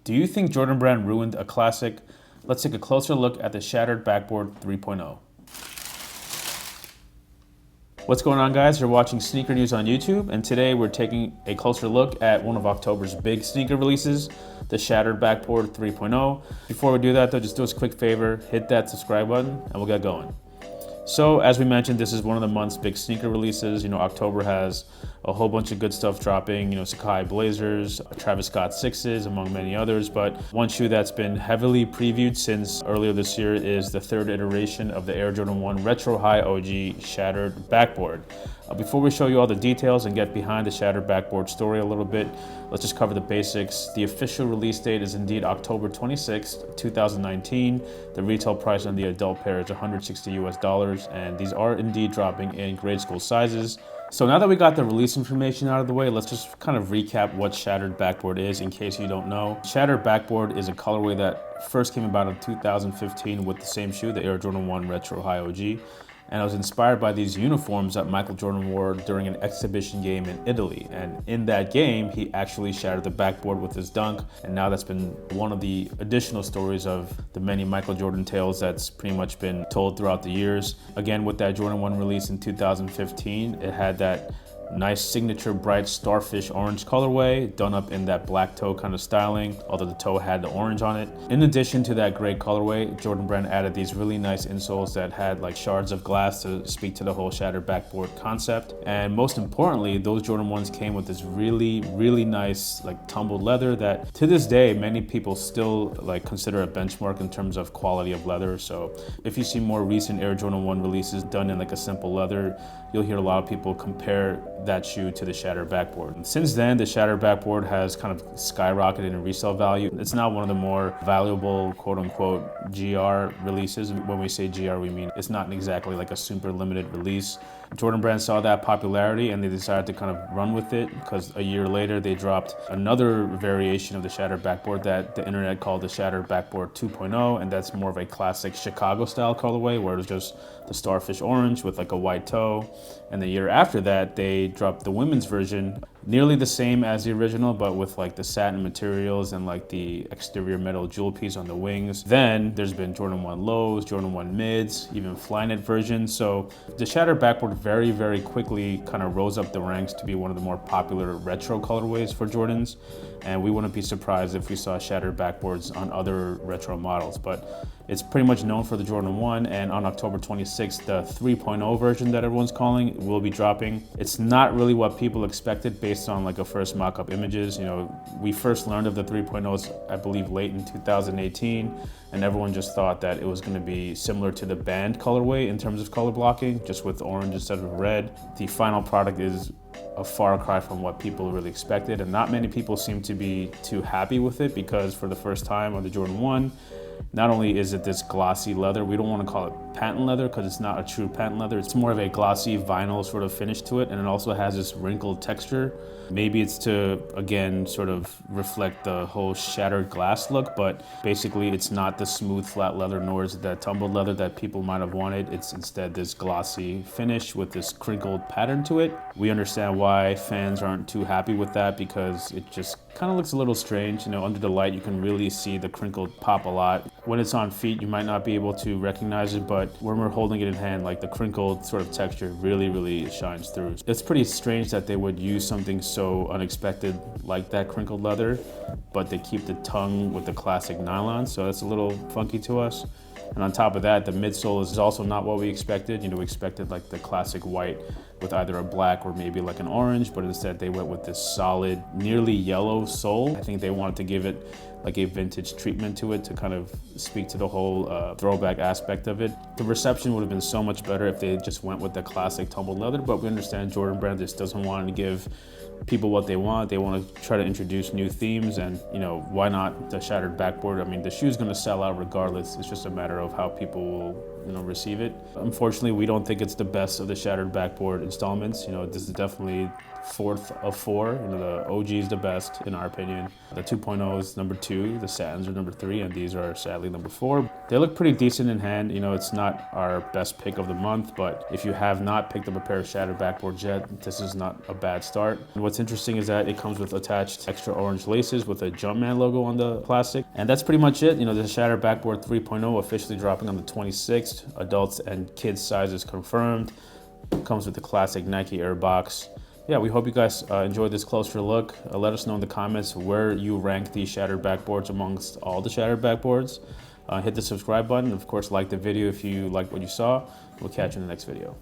Do you think Jordan Brand ruined a classic? Let's take a closer look at the shattered Backboard 3.0. What's going on, guys? You're watching Sneaker News on YouTube, and today we're taking a closer look at one of October's big sneaker releases, the shattered Backboard 3.0. Before we do that though, just do us a quick favor, hit that subscribe button and we'll get going. So as we mentioned, this is one of the month's big sneaker releases. October has a whole bunch of good stuff dropping, Sacai Blazers, Travis Scott 6s, among many others. But one shoe that's been heavily previewed since earlier this year is the third iteration of the Air Jordan 1 Retro High OG Shattered Backboard. Before we show you all the details and get behind the Shattered Backboard story a little bit, let's just cover the basics. The official release date is indeed October 26th, 2019. The retail price on the adult pair is $160, and these are indeed dropping in grade school sizes. So now that we got the release information out of the way, let's just kind of recap what Shattered Backboard is in case you don't know. Shattered Backboard is a colorway that first came about in 2015 with the same shoe, the Air Jordan 1 Retro High OG. And it was inspired by these uniforms that Michael Jordan wore during an exhibition game in Italy. And in that game, he actually shattered the backboard with his dunk. And now that's been one of the additional stories of the many Michael Jordan tales that's pretty much been told throughout the years. Again, with that Jordan 1 release in 2015, it had that nice signature bright starfish orange colorway done up in that black toe kind of styling, although the toe had the orange on it. In addition to that gray colorway, Jordan Brand added these really nice insoles that had like shards of glass to speak to the whole shattered backboard concept. And most importantly, those Jordan 1s came with this really nice like tumbled leather that to this day many people still like consider a benchmark in terms of quality of leather. So if you see more recent Air Jordan 1 releases done in like a simple leather, you'll hear a lot of people compare that shoe to the shattered backboard. And since then, the shattered backboard has kind of skyrocketed in resale value. It's now one of the more valuable quote unquote GR releases. When we say GR, we mean it's not exactly like a super limited release. Jordan Brand saw that popularity and they decided to kind of run with it, because a year later they dropped another variation of the shattered backboard that the internet called the shattered backboard 2.0, and that's more of a classic Chicago style colorway where it was just the starfish orange with like a white toe. And the year after that they dropped the women's version, nearly the same as the original, but with like the satin materials and like the exterior metal jewel piece on the wings. Then there's been Jordan 1 lows, Jordan 1 mids, even Flyknit versions. So the shattered backboard very quickly kind of rose up the ranks to be one of the more popular retro colorways for Jordans. And we wouldn't be surprised if we saw shattered backboards on other retro models, but it's pretty much known for the Jordan 1, and on October 26th, the 3.0 version that everyone's calling will be dropping. It's not really what people expected based on like a first mock-up images. We first learned of the 3.0s, I believe, late in 2018, and everyone just thought that it was going to be similar to the band colorway in terms of color blocking, just with orange instead of red. The final product is a far cry from what people really expected, and not many people seem to be too happy with it, because for the first time on the Jordan 1, not only is it this glossy leather, we don't want to call it patent leather because it's not a true patent leather. It's more of a glossy vinyl sort of finish to it, and it also has this wrinkled texture. Maybe it's to, again, sort of reflect the whole shattered glass look, but basically it's not the smooth flat leather, nor is it that tumbled leather that people might have wanted. It's instead this glossy finish with this crinkled pattern to it. We understand why fans aren't too happy with that, because it just kind of looks a little strange. Under the light you can really see the crinkled pop a lot. When it's on feet you might not be able to recognize it, but when we're holding it in hand, like the crinkled sort of texture really shines through. It's pretty strange that they would use something so unexpected like that crinkled leather, but they keep the tongue with the classic nylon, so that's a little funky to us. And on top of that, the midsole is also not what we expected. We expected like the classic white with either a black or maybe like an orange, but instead they went with this solid, nearly yellow sole. I think they wanted to give it like a vintage treatment to it to kind of speak to the whole throwback aspect of it. The reception would have been so much better if they just went with the classic tumbled leather, but we understand Jordan Brand just doesn't want to give people what they want. They want to try to introduce new themes, and why not the shattered backboard? I mean, the shoe's going to sell out regardless. It's just a matter of how people will receive it. Unfortunately, we don't think it's the best of the shattered backboard installments. This is definitely fourth of four. The OG is the best in our opinion. The 2.0 is number 2, the Satins are number 3, and these are sadly number 4. They look pretty decent in hand. It's not our best pick of the month, but if you have not picked up a pair of shattered backboards yet, this is not a bad start. And what's what's interesting is that it comes with attached extra orange laces with a Jumpman logo on the plastic. And that's pretty much it. You know, the Shattered Backboard 3.0 officially dropping on the 26th. Adults and kids sizes confirmed. Comes with the classic Nike Air box. Yeah, we hope you guys enjoyed this closer look. Let us know in the comments where you rank these Shattered Backboards amongst all the Shattered Backboards. Hit the subscribe button. Of course, like the video if you like what you saw. We'll catch you in the next video.